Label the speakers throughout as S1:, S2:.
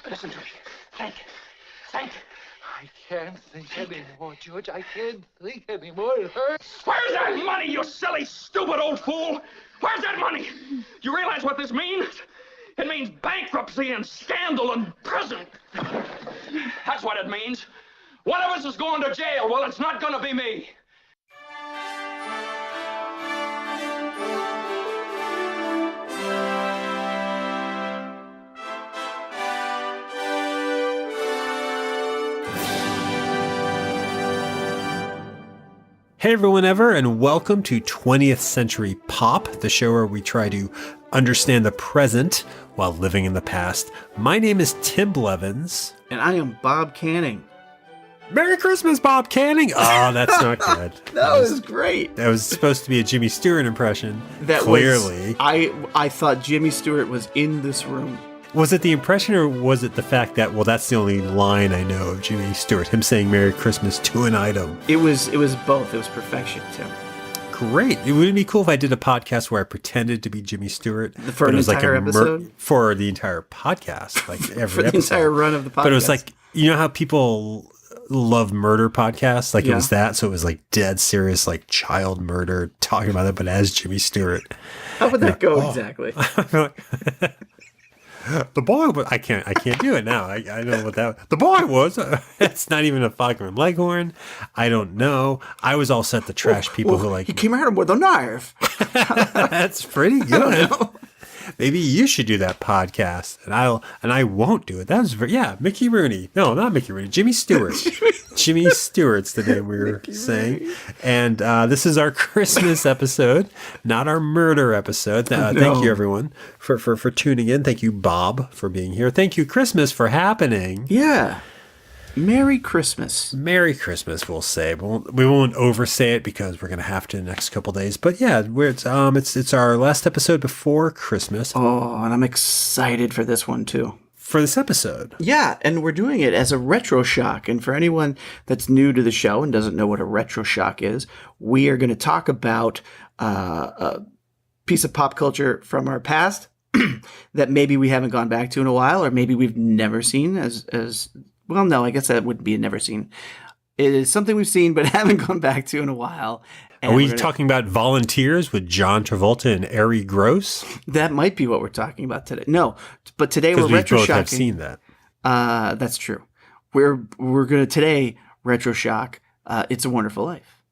S1: Listen to me. Think. I can't think anymore, George. I can't think anymore. It hurts.
S2: Where's that money, you silly, stupid old fool? Where's that money? You realize what this means? It means bankruptcy and scandal and prison. That's what it means. One of us is going to jail. Well, it's not going to be me.
S3: Hey everyone ever, and welcome to 20th Century Pop, the show where we try to understand the present while living in the past. My name is Tim Blevins.
S4: And I am Bob Canning.
S3: Merry Christmas, Bob Canning! Oh, that's not good.
S4: That was great.
S3: That was supposed to be a Jimmy Stewart impression, clearly.
S4: I thought Jimmy Stewart was in this room.
S3: Was it the impression, or was it the fact that, well, that's the only line I know of Jimmy Stewart, him saying Merry Christmas to an item?
S4: It was both. It was perfection, Tim.
S3: Great. It would be cool if I did a podcast where I pretended to be Jimmy Stewart.
S4: For an entire episode?
S3: For the entire podcast, like every
S4: for the
S3: episode.
S4: Entire run of the podcast.
S3: But it was like, you know how people love murder podcasts? Like it was that, so it was like dead serious, like child murder, talking about it, but as Jimmy Stewart.
S4: How would that go exactly?
S3: The boy was, I can't do it now. I know what that, the boy was, it's not even a Foghorn Leghorn. I don't know. I was all set to trash people who like.
S4: He came at him with a knife.
S3: That's pretty good. Maybe you should do that podcast, and I won't do it. That was Mickey Rooney. No, not Mickey Rooney. Jimmy Stewart. Jimmy Stewart's the name we were saying. And this is our Christmas episode, not our murder episode. Thank you, everyone, for tuning in. Thank you, Bob, for being here. Thank you, Christmas, for happening.
S4: Yeah. Merry Christmas.
S3: Merry Christmas, we'll say. We won't oversay it because we're going to have to in the next couple of days. But yeah, it's our last episode before Christmas.
S4: Oh, and I'm excited for this one too.
S3: For this episode.
S4: Yeah, and we're doing it as a retro shock. And for anyone that's new to the show and doesn't know what a retro shock is, we are going to talk about a piece of pop culture from our past that maybe we haven't gone back to in a while, or maybe we've never seen as well, no, I guess that wouldn't be a never seen. It is something we've seen but haven't gone back to in a while.
S3: And are we talking about Volunteers with John Travolta and Ari Gross?
S4: That might be what we're talking about today. No, but today we're retro shocking.
S3: I've seen that.
S4: That's true. We're going to today retro shock It's a Wonderful Life.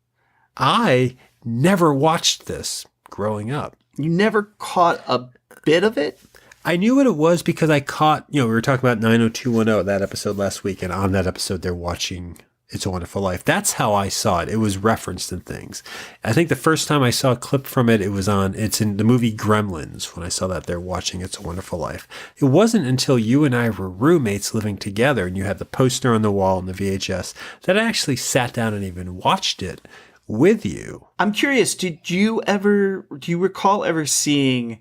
S3: I never watched this growing up.
S4: You never caught a bit of it?
S3: I knew what it was because I caught, we were talking about 90210, that episode last week, and on that episode they're watching It's a Wonderful Life. That's how I saw it. It was referenced in things. I think the first time I saw a clip from it, it's in the movie Gremlins, when I saw that they're watching It's a Wonderful Life. It wasn't until you and I were roommates living together and you had the poster on the wall and the VHS that I actually sat down and even watched it with you.
S4: I'm curious, do you recall ever seeing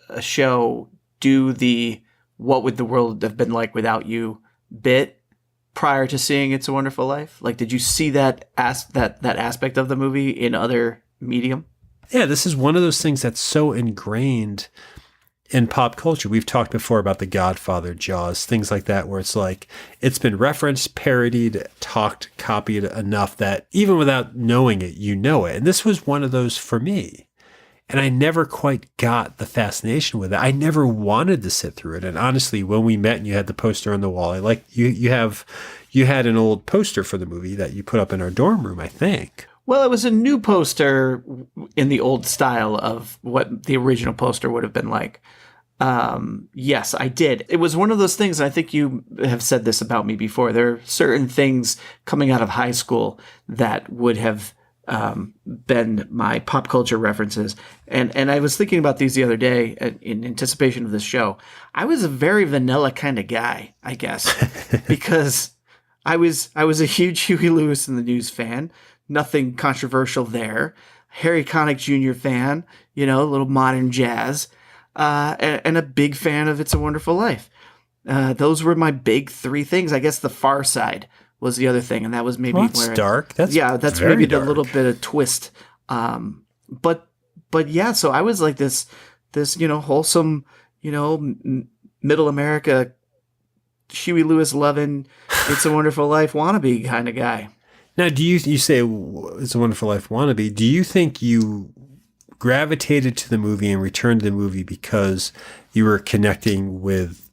S4: a show do the "What would the world have been like without you" bit prior to seeing It's a Wonderful Life? Like, did you see that aspect of the movie in other medium?
S3: Yeah, this is one of those things that's so ingrained in pop culture. We've talked before about The Godfather, Jaws, things like that, where it's like it's been referenced, parodied, talked, copied enough that even without knowing it, you know it. And this was one of those for me. And I never quite got the fascination with it. I never wanted to sit through it. And honestly, when we met and you had the poster on the wall, you had an old poster for the movie that you put up in our dorm room, I think.
S4: Well, it was a new poster in the old style of what the original poster would have been like. Yes, I did. It was one of those things, and I think you have said this about me before. There are certain things coming out of high school that would have been my pop culture references. And I was thinking about these the other day in anticipation of this show. I was a very vanilla kind of guy, I guess, because I was a huge Huey Lewis and the News fan. Nothing controversial there. Harry Connick Jr. fan, a little modern jazz, and a big fan of It's a Wonderful Life. Those were my big three things. I guess The Far Side was the other thing, and that was maybe
S3: that's dark. That's
S4: maybe
S3: dark.
S4: The little bit of twist. But yeah, so I was like this wholesome, middle America, Huey Lewis loving, It's a Wonderful Life wannabe kind of guy.
S3: Now, do you say It's a Wonderful Life wannabe? Do you think you gravitated to the movie and returned to the movie because you were connecting with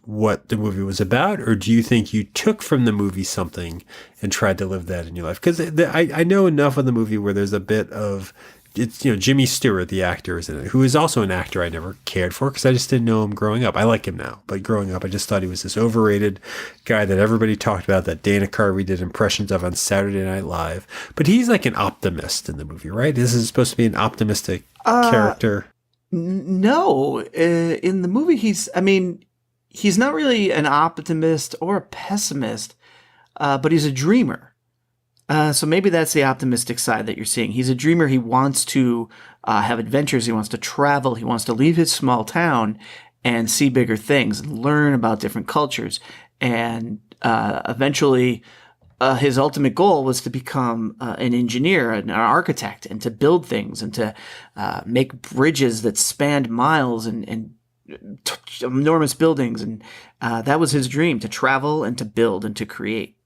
S3: what the movie was about, or do you think you took from the movie something and tried to live that in your life? Because I know enough of the movie where there's a bit of, it's, Jimmy Stewart, the actor, is in it, who is also an actor I never cared for because I just didn't know him growing up. I like him now, but growing up, I just thought he was this overrated guy that everybody talked about, that Dana Carvey did impressions of on Saturday Night Live. But he's like an optimist in the movie, right? This is supposed to be an optimistic character.
S4: No, in the movie, he's not really an optimist or a pessimist, but he's a dreamer. So maybe that's the optimistic side that you're seeing. He's a dreamer. He wants to have adventures. He wants to travel. He wants to leave his small town and see bigger things and learn about different cultures. And eventually, his ultimate goal was to become an engineer, an architect, and to build things and to make bridges that spanned miles and enormous buildings. And that was his dream, to travel and to build and to create.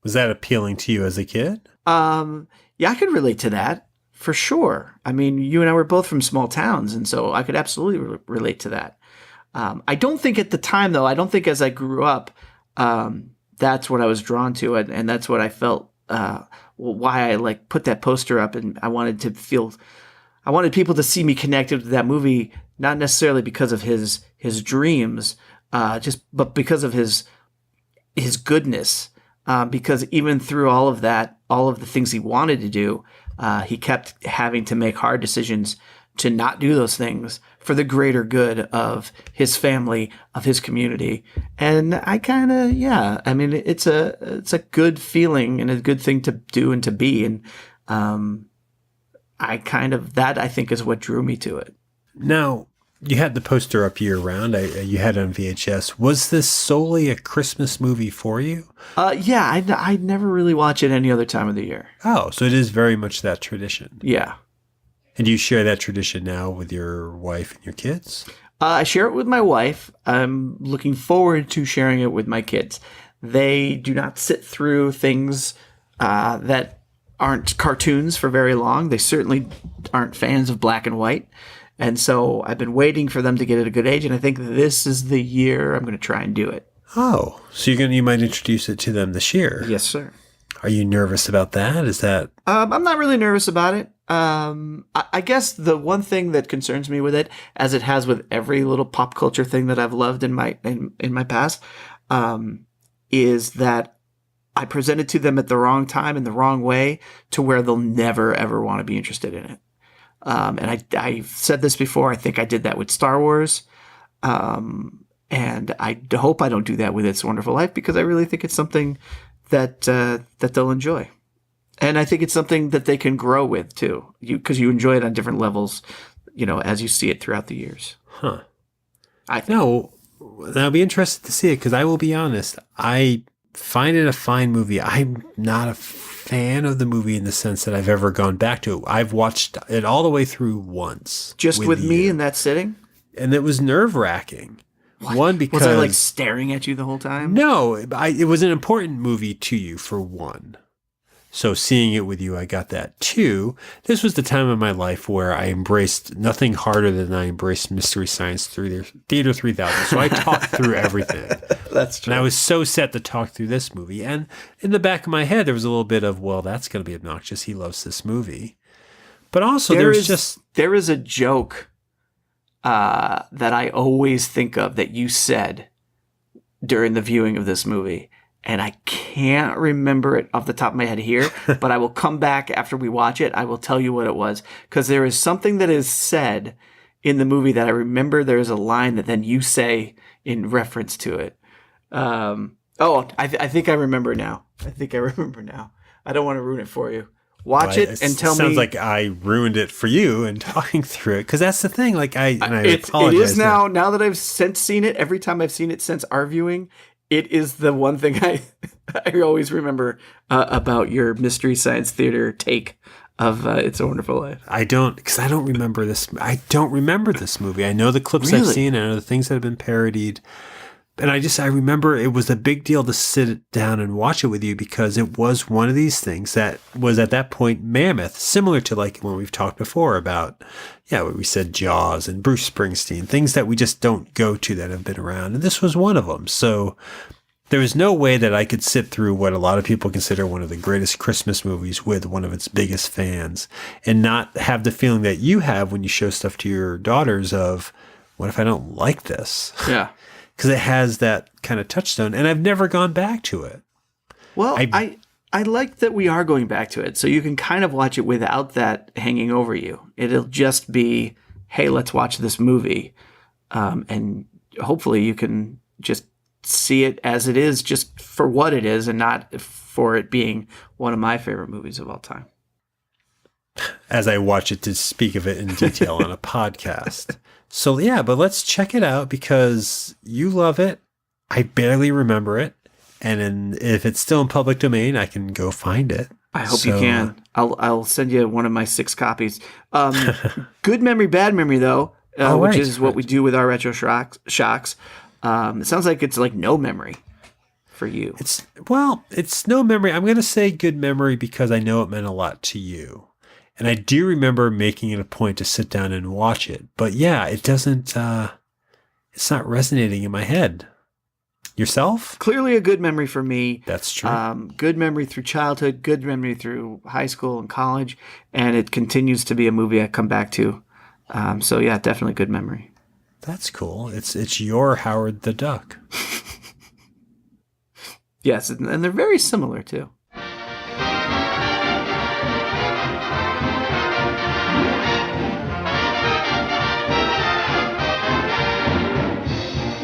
S3: Was that appealing to you as a kid?
S4: Yeah, I could relate to that for sure. I mean, you and I were both from small towns, and so I could absolutely relate to that. I don't think at the time, though, I don't think as I grew up, that's what I was drawn to, and that's what I felt, why I put that poster up, and I wanted people to see me connected to that movie, not necessarily because of his dreams, but because of his goodness. Because even through all of that, all of the things he wanted to do, he kept having to make hard decisions to not do those things for the greater good of his family, of his community. And I kind of, it's a good feeling and a good thing to do and to be. And I think is what drew me to it.
S3: Now, you had the poster up year round. You had it on VHS. Was this solely a Christmas movie for you?
S4: Yeah, I'd never really watch it any other time of the year.
S3: Oh, so it is very much that tradition.
S4: Yeah.
S3: And do you share that tradition now with your wife and your kids?
S4: I share it with my wife. I'm looking forward to sharing it with my kids. They do not sit through things that aren't cartoons for very long. They certainly aren't fans of black and white. And so I've been waiting for them to get at a good age, and I think this is the year I'm going to try and do it.
S3: Oh, so you might introduce it to them this year?
S4: Yes, sir.
S3: Are you nervous about that? Is that?
S4: I'm not really nervous about it. I guess the one thing that concerns me with it, as it has with every little pop culture thing that I've loved in my past, is that I present it to them at the wrong time in the wrong way, to where they'll never ever want to be interested in it. And I've said this before. I think I did that with Star Wars. And I hope I don't do that with It's a Wonderful Life, because I really think it's something that they'll enjoy. And I think it's something that they can grow with too, because you enjoy it on different levels, as you see it throughout the years.
S3: Huh. No, I'll be interested to see it, because I will be honest, I find it a fine movie. I'm not a fan of the movie in the sense that I've ever gone back to it. I've watched it all the way through once.
S4: Just with me in that sitting?
S3: And it was nerve-wracking. One, because...
S4: Was I staring at you the whole time?
S3: No, it was an important movie to you, for one. So seeing it with you, I got that. Two, this was the time of my life where I embraced nothing harder than I embraced Mystery Science Theater 3000. So I talked through everything.
S4: That's true.
S3: And I was so set to talk through this movie. And in the back of my head, there was a little bit of, well, that's going to be obnoxious. He loves this movie. But also there is
S4: a joke that I always think of that you said during the viewing of this movie. And I can't remember it off the top of my head here, but I will come back after we watch it. I will tell you what it was, because there is something that is said in the movie that I remember. There is a line that then you say in reference to it. I think I remember now. I don't want to ruin it for you. Watch it and tell me. It
S3: sounds like I ruined it for you in talking through it, because that's the thing. I apologize.
S4: It is now that I've since seen it. Every time I've seen it since our viewing, it is the one thing I always remember about your Mystery Science Theater take of It's a Wonderful Life.
S3: I don't remember this. I don't remember this movie. I know the clips I've seen. I know the things that have been parodied. And I remember it was a big deal to sit down and watch it with you because it was one of these things that was at that point mammoth, similar to like when we've talked before about, what we said Jaws and Bruce Springsteen, things that we just don't go to that have been around. And this was one of them. So there was no way that I could sit through what a lot of people consider one of the greatest Christmas movies with one of its biggest fans and not have the feeling that you have when you show stuff to your daughters of, what if I don't like this?
S4: Yeah.
S3: Because it has that kind of touchstone, and I've never gone back to it.
S4: Well, I like that we are going back to it, so you can kind of watch it without that hanging over you. It'll just be, hey, let's watch this movie, and hopefully you can just see it as it is, just for what it is, and not for it being one of my favorite movies of all time.
S3: As I watch it to speak of it in detail on a podcast. So but let's check it out because you love it. I barely remember it. And if it's still in public domain, I can go find it.
S4: I hope you can. I'll send you one of my 6 copies. Good memory, bad memory, though, which is what we do with our retro shocks. It sounds like it's like no memory for you. It's
S3: no memory. I'm going to say good memory because I know it meant a lot to you. And I do remember making it a point to sit down and watch it. But it doesn't, it's not resonating in my head. Yourself?
S4: Clearly a good memory for me.
S3: That's true.
S4: Good memory through childhood, good memory through high school and college. And it continues to be a movie I come back to. Definitely good memory.
S3: That's cool. It's your Howard the Duck.
S4: Yes, and they're very similar too.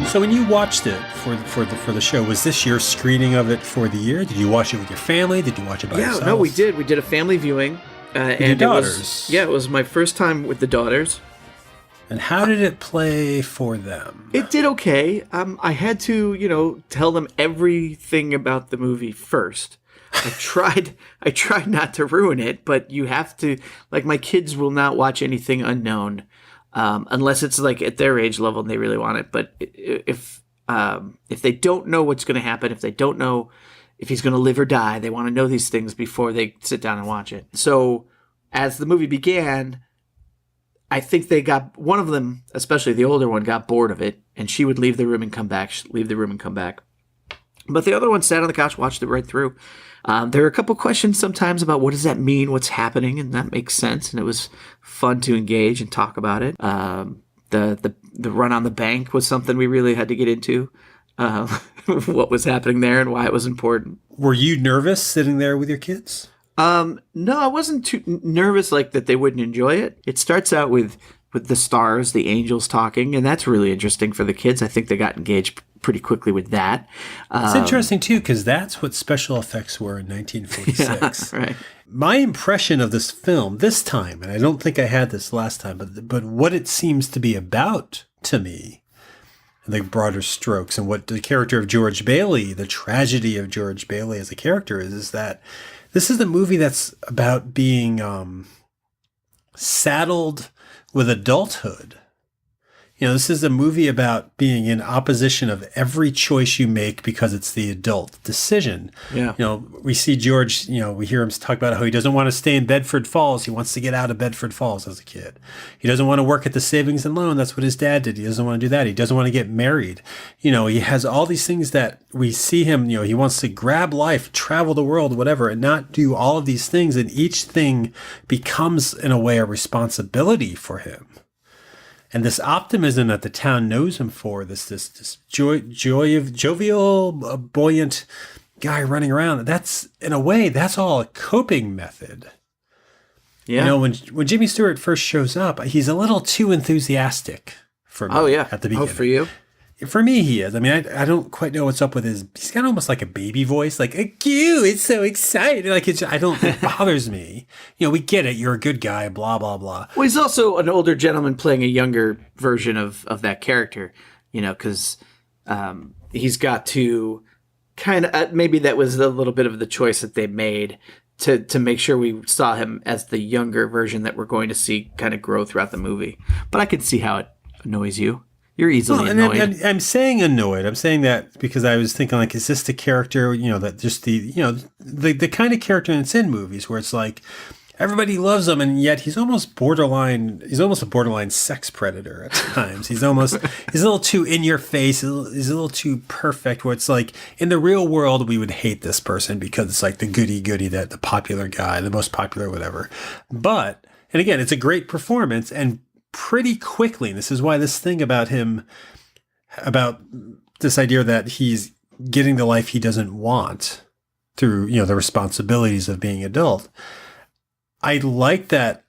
S3: So when you watched it for the show, was this your screening of it for the year? Did you watch it with your family? Did you watch it by yourself?
S4: No, we did. We did a family viewing.
S3: With your daughters?
S4: It was my first time with the daughters.
S3: And how did it play for them?
S4: It did okay. I had to, tell them everything about the movie first. I tried not to ruin it, but you have to. Like, my kids will not watch anything unknown. Unless it's like at their age level and they really want it. But if they don't know what's going to happen, if they don't know if he's going to live or die, they want to know these things before they sit down and watch it. So as the movie began, I think one of them, especially the older one, got bored of it, and she would leave the room and come back, But the other one sat on the couch, watched it right through. There were a couple questions sometimes about what does that mean, what's happening, and that makes sense. And it was fun to engage and talk about it. The run on the bank was something we really had to get into. What was happening there and why it was important.
S3: Were you nervous sitting there with your kids?
S4: No, I wasn't too nervous like that they wouldn't enjoy it. It starts out with the stars, the angels talking, and that's really interesting for the kids. I think they got engaged pretty quickly with that.
S3: It's interesting, too, because that's what special effects were in 1946.
S4: Yeah, right.
S3: My impression of this film this time, and I don't think I had this last time, but what it seems to be about to me, the broader strokes, and what the character of George Bailey, the tragedy of George Bailey as a character is that this is the movie that's about being saddled with adulthood. This is a movie about being in opposition of every choice you make because it's the adult decision.
S4: Yeah.
S3: We see George, we hear him talk about how he doesn't want to stay in Bedford Falls. He wants to get out of Bedford Falls as a kid. He doesn't want to work at the savings and loan. That's what his dad did. He doesn't want to do that. He doesn't want to get married. He has all these things that we see him, he wants to grab life, travel the world, whatever, and not do all of these things. And each thing becomes, in a way, a responsibility for him. And this optimism that the town knows him for, this jovial, buoyant guy running around, that's, in a way, that's all a coping method.
S4: Yeah.
S3: When Jimmy Stewart first shows up, he's a little too enthusiastic for me at the beginning.
S4: Oh, for you?
S3: For me, he is. I mean, I don't quite know what's up with he's got almost like a baby voice, like, "Cute, it's so exciting." Like, it bothers me. We get it. You're a good guy, blah, blah, blah.
S4: Well, he's also an older gentleman playing a younger version of that character, because he's got to kind of, maybe that was a little bit of the choice that they made to make sure we saw him as the younger version that we're going to see kind of grow throughout the movie. But I can see how it annoys you. You're easily annoyed.
S3: And I'm saying annoyed. I'm saying that because I was thinking, like, is this the character, that just the kind of character that's in movies where it's like everybody loves him, and yet he's almost a borderline sex predator at times. He's a little too in your face. He's a little too perfect, where it's like in the real world, we would hate this person because it's like the goody, that the popular guy, the most popular, whatever. But, and again, it's a great performance, and pretty quickly, and this is why this thing about him, about this idea that he's getting the life he doesn't want through, the responsibilities of being adult. I like that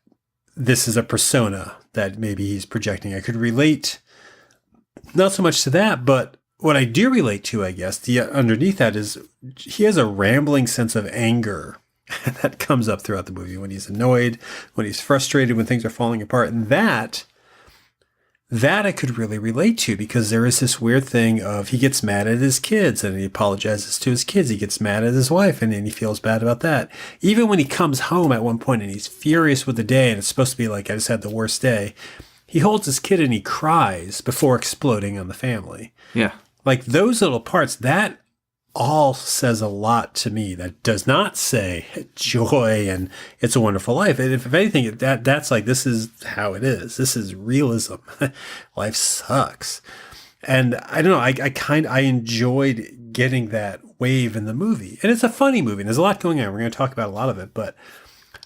S3: this is a persona that maybe he's projecting. I could relate not so much to that, but what I do relate to, I guess, underneath that is he has a rambling sense of anger that comes up throughout the movie when he's annoyed, when he's frustrated, when things are falling apart. And that I could really relate to, because there is this weird thing of he gets mad at his kids and he apologizes to his kids. He gets mad at his wife and he feels bad about that. Even when he comes home at one point and he's furious with the day and it's supposed to be like, I just had the worst day, he holds his kid and he cries before exploding on the family.
S4: Yeah. Like
S3: those little parts, that all says a lot to me. That does not say joy and It's a Wonderful Life. And if anything, that's like, this is how it is. This is realism. Life sucks. And I don't know, I enjoyed getting that wave in the movie. And it's a funny movie. And there's a lot going on. We're going to talk about a lot of it, but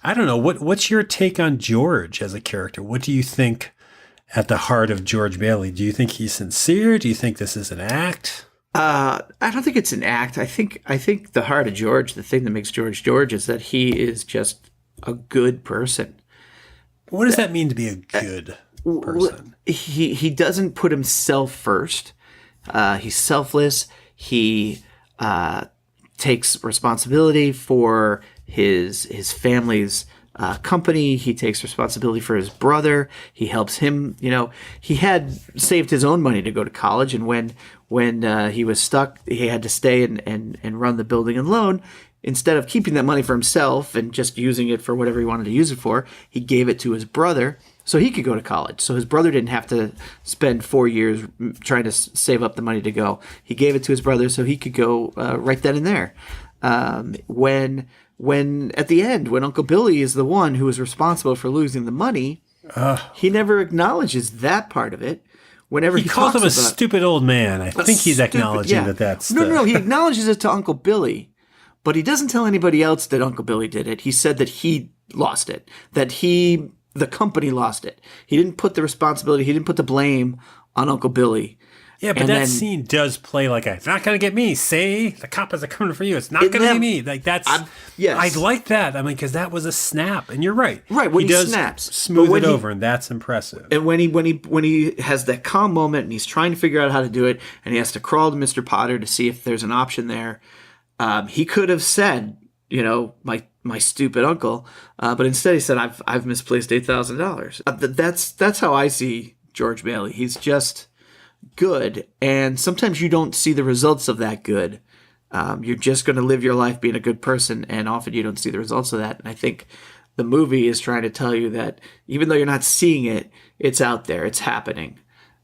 S3: I don't know. What's your take on George as a character? What do you think at the heart of George Bailey? Do you think he's sincere? Do you think this is an act?
S4: I don't think it's an act. I think the heart of George, the thing that makes George George, is that he is just a good person.
S3: What does that mean to be a good person?
S4: He doesn't put himself first. He's selfless. He takes responsibility for his family's company. He takes responsibility for his brother. He helps him. He had saved his own money to go to college, and when he was stuck, he had to stay and run the building and loan. Instead of keeping that money for himself and just using it for whatever he wanted to use it for, he gave it to his brother so he could go to college. So his brother didn't have to spend 4 years trying to save up the money to go. He gave it to his brother so he could go right then and there. When at the end, when Uncle Billy is the one who is responsible for losing the money, he never acknowledges that part of it. Whenever he
S3: calls him a stupid old man, I think he's acknowledging that's
S4: no. He acknowledges it to Uncle Billy, but he doesn't tell anybody else that Uncle Billy did it. He said that he lost it, that the company lost it. He didn't put the responsibility, he didn't put the blame on Uncle Billy.
S3: Yeah, but that scene does play like it's not going to get me. See, the coppers are coming for you. It's not going to be me. Like
S4: yes.
S3: I like that. I mean, because that was a snap, and you're right.
S4: Right, when he
S3: does
S4: snaps,
S3: smooth it over, and that's impressive.
S4: And when he has that calm moment, and he's trying to figure out how to do it, and he has to crawl to Mr. Potter to see if there's an option there, he could have said, my stupid uncle, but instead he said, I've misplaced $8,000. That's how I see George Bailey. He's just good, and sometimes you don't see the results of that good. You're just going to live your life being a good person, and often you don't see the results of that. And I think the movie is trying to tell you that even though you're not seeing it, it's out there, it's happening,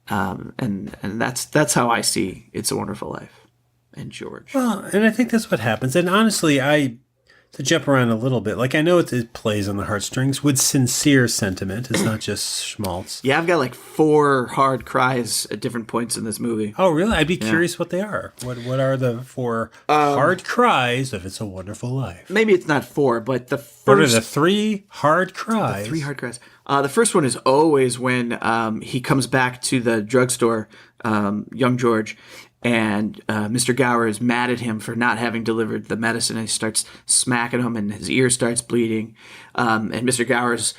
S4: and that's how I see It's a Wonderful Life and George.
S3: Well, and I think that's what happens. And honestly, to jump around a little bit, like I know it plays on the heartstrings with sincere sentiment. It's not just schmaltz.
S4: Yeah, I've got like 4 hard cries at different points in this movie.
S3: Oh, really? I'd be curious what they are. What are the 4 hard cries of It's a Wonderful Life?
S4: Maybe it's not 4, but the first...
S3: What are the 3 hard cries?
S4: The 3 hard cries. The first one is always when he comes back to the drugstore, young George, and Mr. Gower is mad at him for not having delivered the medicine, and he starts smacking him, and his ear starts bleeding. And Mr. Gower's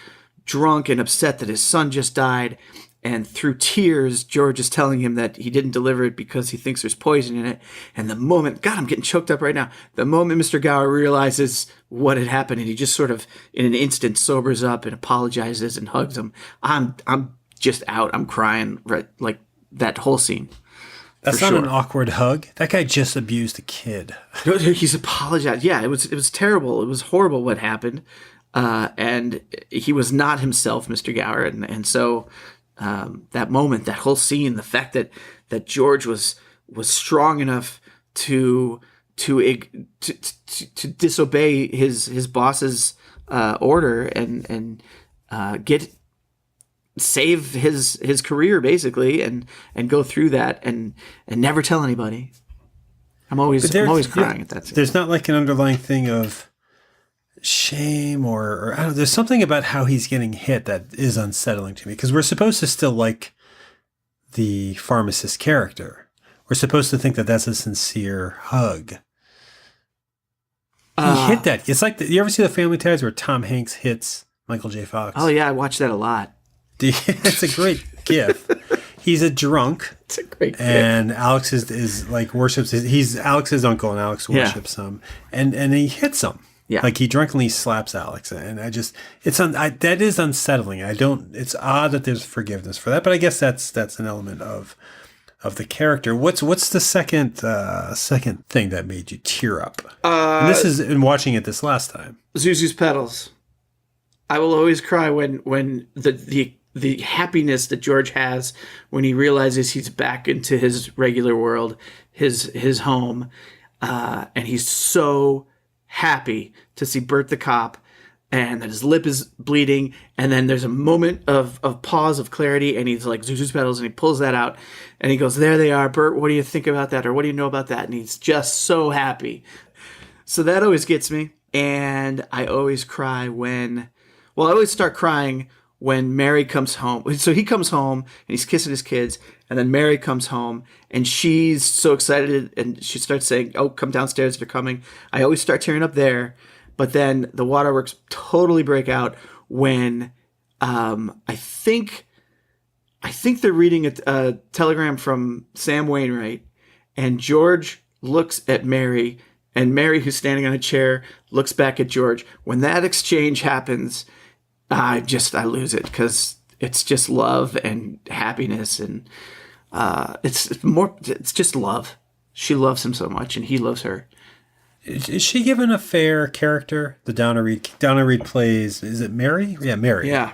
S4: drunk and upset that his son just died, and through tears, George is telling him that he didn't deliver it because he thinks there's poison in it. And the moment, God, I'm getting choked up right now. The moment Mr. Gower realizes what had happened, and he just sort of, in an instant, sobers up and apologizes and hugs him. I'm just out. I'm crying, right, like that whole scene.
S3: That's not an awkward hug. That guy just abused a kid.
S4: He's apologized. Yeah, it was terrible. It was horrible what happened. And he was not himself, Mr. Gower. And so that moment, that whole scene, the fact that George was strong enough to disobey his boss's order and save his career basically and go through that and never tell anybody. I'm always crying at that scene.
S3: There's not like an underlying thing of shame or I don't know, there's something about how he's getting hit that is unsettling to me because we're supposed to still like the pharmacist character. We're supposed to think that that's a sincere hug. He hit that. It's like you ever see the Family Ties where Tom Hanks hits Michael J. Fox?
S4: Oh yeah, I watched that a lot.
S3: It's a great gif. He's a drunk.
S4: It's a great gif.
S3: And Alex is like worships. He's Alex's uncle, and Alex worships him. And he hits him.
S4: Yeah.
S3: Like he drunkenly slaps Alex, and that is unsettling. It's odd that there's forgiveness for that, but I guess that's an element of the character. What's the second thing that made you tear up? And this is in watching it this last time.
S4: Zuzu's pedals. I will always cry when the happiness that George has when he realizes he's back into his regular world, his home, and he's so happy to see Bert the cop, and that his lip is bleeding, and then there's a moment of pause, of clarity, and he's like, Zuzu's pedals, and he pulls that out, and he goes, there they are, Bert, what do you think about that, or what do you know about that? And he's just so happy. So that always gets me, and I always cry I always start crying when Mary comes home. So he comes home, and he's kissing his kids, and then Mary comes home, and she's so excited, and she starts saying, oh, come downstairs, they're coming. I always start tearing up there. But then the waterworks totally break out when I think they're reading a telegram from Sam Wainwright, and George looks at Mary, and Mary, who's standing on a chair, looks back at George. When that exchange happens, I lose it because it's just love and happiness, and it's just love. She loves him so much, and he loves her.
S3: Is she given a fair character? The Donna Reed plays, is it Mary? Yeah, Mary.
S4: Yeah.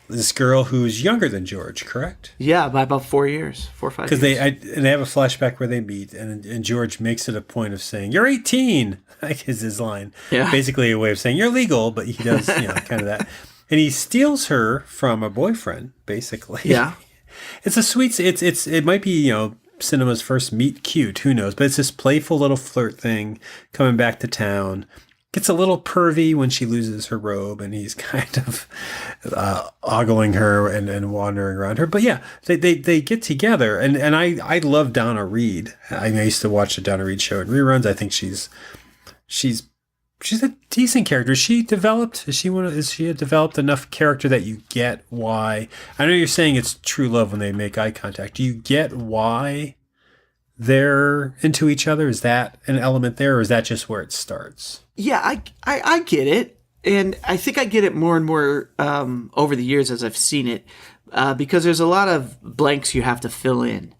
S3: This girl who's younger than George, correct?
S4: Yeah, by about 4 years, 4 or 5 years.
S3: Because they have a flashback where they meet, and George makes it a point of saying, "You're 18," like is his line. Yeah. Basically a way of saying you're legal, but he does, kind of that. And he steals her from a boyfriend, basically.
S4: Yeah.
S3: It's a sweet. It might be cinema's first meet cute, who knows, but it's this playful little flirt thing coming back to town. Gets a little pervy when she loses her robe, and he's kind of ogling her and wandering around her. But yeah, they get together, and I love Donna Reed. I used to watch the Donna Reed show in reruns. I think she's a decent character. Is she a developed enough character that you get why? I know you're saying it's true love when they make eye contact. Do you get why they're into each other? Is that an element there, or is that just where it starts?
S4: Yeah, I get it. And I think I get it more and more over the years as I've seen it, because there's a lot of blanks you have to fill in.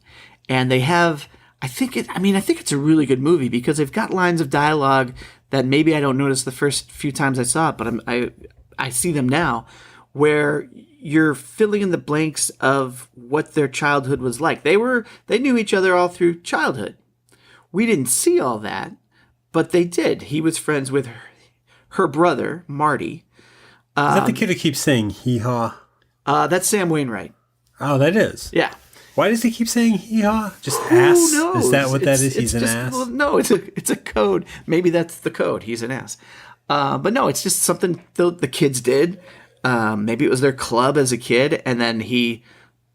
S4: And they have, I think it's a really good movie because they've got lines of dialogue that maybe I don't notice the first few times I saw it, but I see them now, where you're filling in the blanks of what their childhood was like. They knew each other all through childhood. We didn't see all that, but they did. He was friends with her brother, Marty.
S3: Is that the kid who keeps saying hee-haw?
S4: That's Sam Wainwright.
S3: Oh, that is?
S4: Yeah.
S3: Why does he keep saying hee-haw? Just ass? Who knows? Is that what that is? He's an ass?
S4: Well, no, it's a code. Maybe that's the code. He's an ass. But no, it's just something the kids did. Maybe it was their club as a kid, and then he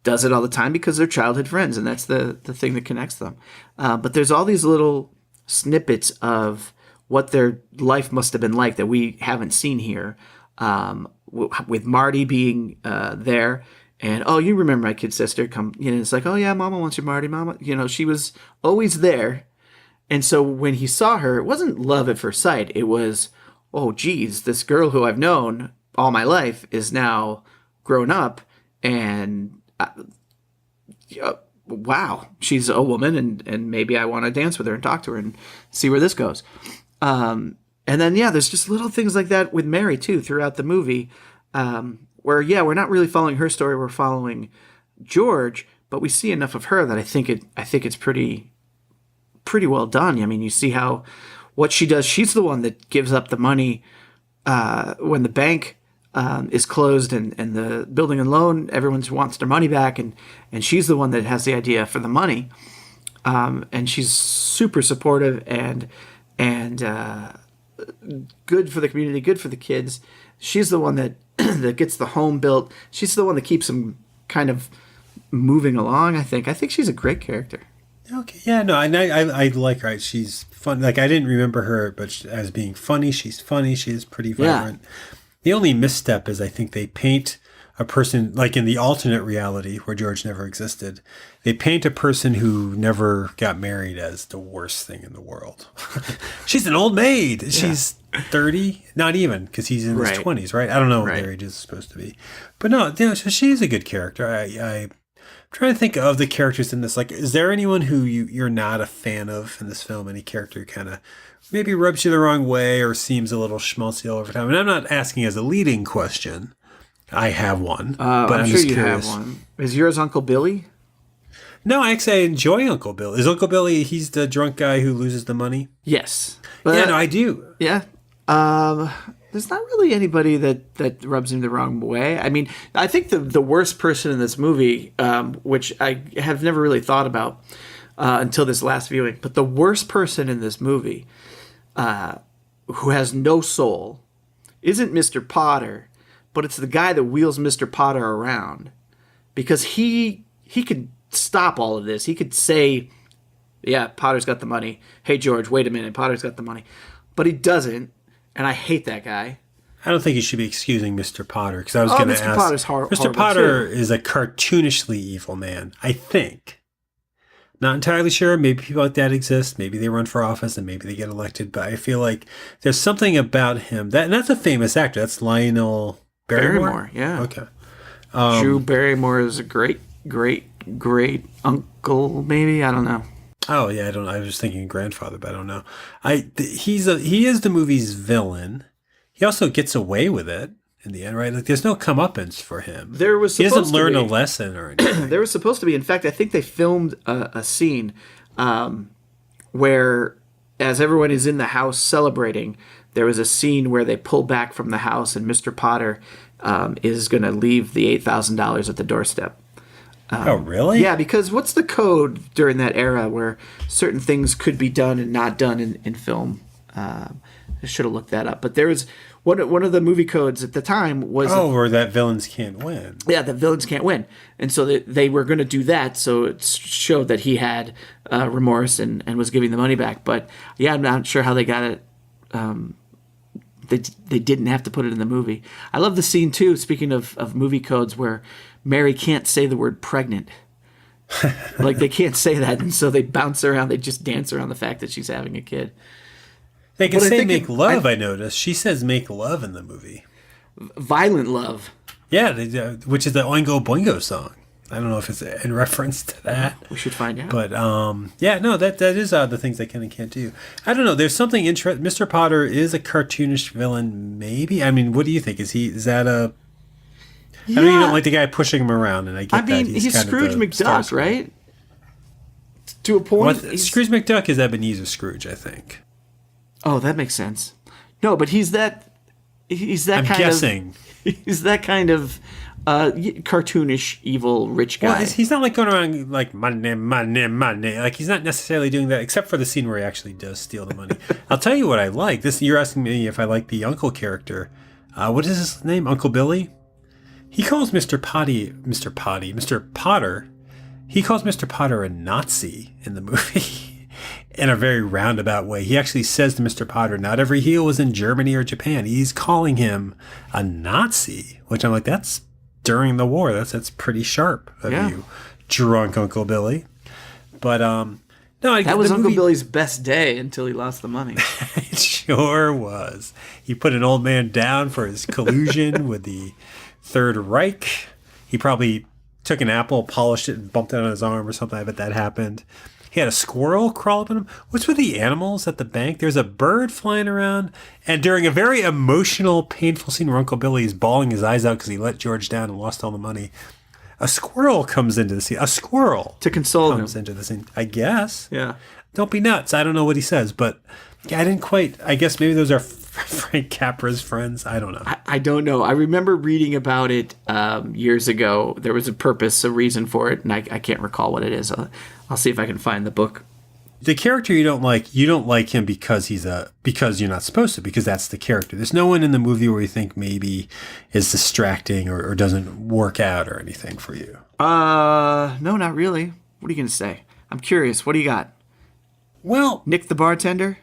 S4: does it all the time because they're childhood friends, and that's the thing that connects them. But there's all these little snippets of what their life must have been like that we haven't seen here, with Marty being there. And, oh, you remember my kid sister come, it's like, oh yeah, Mama wants your Marty, Mama. She was always there. And so when he saw her, it wasn't love at first sight. It was, oh geez, this girl who I've known all my life is now grown up and wow, she's a woman, and maybe I want to dance with her and talk to her and see where this goes. And then, yeah, there's just little things like that with Mary, too, throughout the movie, where, yeah, we're not really following her story. We're following George, but we see enough of her that I think it's pretty well done. I mean, you see what she does. She's the one that gives up the money when the bank is closed and the building and loan, everyone wants their money back, and she's the one that has the idea for the money, and she's super supportive and good for the community, good for the kids. She's the one that that gets the home built. She's the one that keeps them kind of moving along. I think she's a great character.
S3: Okay, yeah, no, I like her. She's fun. Like, I didn't remember her, but as being funny. She's funny. She is pretty vibrant. Yeah. The only misstep is I think they paint a person, like in the alternate reality where George never existed, they paint a person who never got married as the worst thing in the world. She's an old maid. Yeah. She's 30, not even, because he's in his 20s, right? I don't know what their age is supposed to be. But no, so she's a good character. I'm trying to think of the characters in this. Like, is there anyone who you're not a fan of in this film? Any character who kind of maybe rubs you the wrong way or seems a little schmaltzy over time? And I'm not asking as a leading question. I have one, but I'm sure just curious.
S4: Have one. Is yours Uncle Billy?
S3: No, actually, I enjoy Uncle Billy. Is Uncle Billy, he's the drunk guy who loses the money?
S4: Yes.
S3: But, yeah, no, I do.
S4: Yeah. There's not really anybody that rubs him the wrong way. I mean, I think the worst person in this movie, which I have never really thought about until this last viewing, but the worst person in this movie who has no soul isn't Mr. Potter, but it's the guy that wheels Mr. Potter around, because he could stop all of this. He could say, yeah, Potter's got the money. Hey, George, wait a minute. Potter's got the money. But he doesn't, and I hate that guy.
S3: I don't think you should be excusing Mr. Potter, because I was going to ask.
S4: Mr. Potter's
S3: Mr. Potter is a cartoonishly evil man, I think. Not entirely sure. Maybe people like that exist. Maybe they run for office and maybe they get elected. But I feel like there's something about him. And that's a famous actor. That's Lionel Barrymore?
S4: Yeah.
S3: Okay.
S4: Drew Barrymore is a great uncle, maybe? I don't know.
S3: Oh, yeah, I don't know. I was just thinking grandfather, but I don't know. He is the movie's villain. He also gets away with it in the end, right? Like, there's no comeuppance for him.
S4: He
S3: doesn't learn a lesson or anything.
S4: There was supposed to be. In fact, I think they filmed a scene where, as everyone is in the house celebrating, there was a scene where they pull back from the house and Mr. Potter is going to leave the $8,000 at the doorstep.
S3: Oh, really?
S4: Yeah, because what's the code during that era where certain things could be done and not done in film? I should have looked that up. But there was one of the movie codes at the time was...
S3: Oh, or that villains can't win.
S4: Yeah, that villains can't win. And so they were going to do that, so it showed that he had remorse and was giving the money back. But yeah, I'm not sure how they got it. They didn't have to put it in the movie. I love the scene, too, speaking of movie codes, where Mary can't say the word pregnant. Like, they can't say that, and so they bounce around. They just dance around the fact that she's having a kid.
S3: They can say make love, I noticed. She says make love in the movie.
S4: Violent love.
S3: Yeah, which is the Oingo Boingo song. I don't know if it's in reference to that.
S4: We should find out.
S3: But, yeah, no, that is the things they can and can't do. I don't know. There's something interesting. Mr. Potter is a cartoonish villain, maybe? I mean, what do you think? Is that a... Yeah. I know you don't like the guy pushing him around, and I get that.
S4: He's Scrooge McDuck, right? To a point.
S3: Scrooge McDuck is Ebenezer Scrooge, I think.
S4: Oh, that makes sense. No, but he's that
S3: I'm guessing.
S4: He's that kind of cartoonish, evil, rich guy.
S3: Well, he's not like going around like money. Like, he's not necessarily doing that, except for the scene where he actually does steal the money. I'll tell you what I like. You're asking me if I like the uncle character. What is his name? Uncle Billy? He calls Mr. Potter. He calls Mr. Potter a Nazi in the movie in a very roundabout way. He actually says to Mr. Potter, not every heel was in Germany or Japan. He's calling him a Nazi, which I'm like, that's during the war. That's pretty sharp of you, drunk Uncle Billy. But, no,
S4: that was Uncle Billy's best day until he lost the money.
S3: It sure was. He put an old man down for his collusion with the Third Reich. He probably took an apple, polished it, and bumped it on his arm or something. I bet that happened. He had a squirrel crawl up on him. What's with the animals at the bank? There's a bird flying around. And during a very emotional, painful scene where Uncle Billy is bawling his eyes out because he let George down and lost all the money, a squirrel comes into the scene. A squirrel
S4: to console
S3: comes into the scene, I guess.
S4: Yeah.
S3: Don't be nuts. I don't know what he says, but yeah, I didn't quite. I guess maybe those are Frank Capra's friends. I don't know.
S4: I don't know. I remember reading about it years ago. There was a reason for it, and I can't recall what it is. I'll see if I can find the book.
S3: The character you don't like him because because you're not supposed to, because that's the character. There's no one in the movie where you think maybe is distracting or doesn't work out or anything for you.
S4: No, not really. What are you going to say? I'm curious. What do you got?
S3: Well,
S4: Nick the bartender?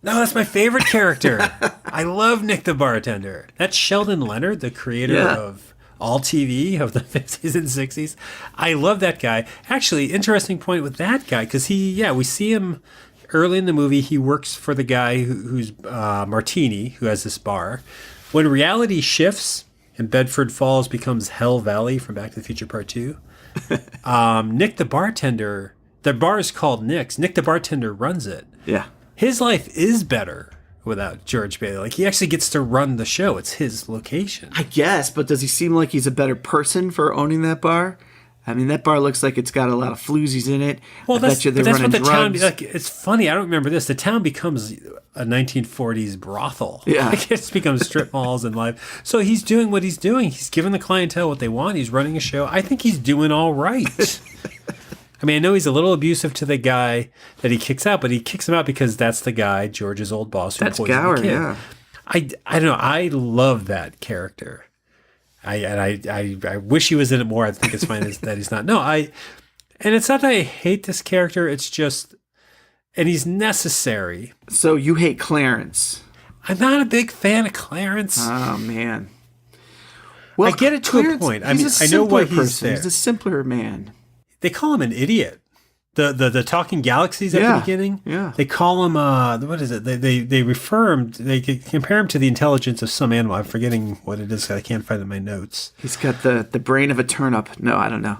S3: No, that's my favorite character. I love Nick the bartender. That's Sheldon Leonard, the creator of All TV of the 50s and 60s. I love that guy. Actually, interesting point with that guy, because we see him early in the movie. He works for the guy who's Martini, who has this bar. When reality shifts and Bedford Falls becomes Hell Valley from Back to the Future Part 2, Nick the bartender, the bar is called Nick's. Nick the bartender runs it.
S4: Yeah.
S3: His life is better without George Bailey. Like, he actually gets to run the show. It's his location.
S4: I guess, but does he seem like he's a better person for owning that bar? I mean, that bar looks like it's got a lot of floozies in it.
S3: Well, that's what the
S4: drugs.
S3: town. Like, it's funny. I don't remember this. The town becomes a 1940s brothel.
S4: Yeah,
S3: like, it becomes strip malls and life. So he's doing what he's doing. He's giving the clientele what they want. He's running a show. I think he's doing all right. I mean, I know he's a little abusive to the guy that he kicks out, but he kicks him out because that's the guy, George's old boss, who poisoned the kid.
S4: Yeah.
S3: I don't know. I love that character. I wish he was in it more. I think it's fine that he's not. And it's not that I hate this character. It's just, and he's necessary.
S4: So you hate Clarence?
S3: I'm not a big fan of Clarence.
S4: Oh man. Well,
S3: I get it to
S4: Clarence,
S3: a point. I mean, I know why he's there.
S4: He's a simpler man.
S3: They call him an idiot. The talking galaxies at the beginning.
S4: Yeah.
S3: They call him what is it? They refer him. They compare him to the intelligence of some animal. I'm forgetting what it is. I can't find it in my notes.
S4: He's got the brain of a turnip. No, I don't know.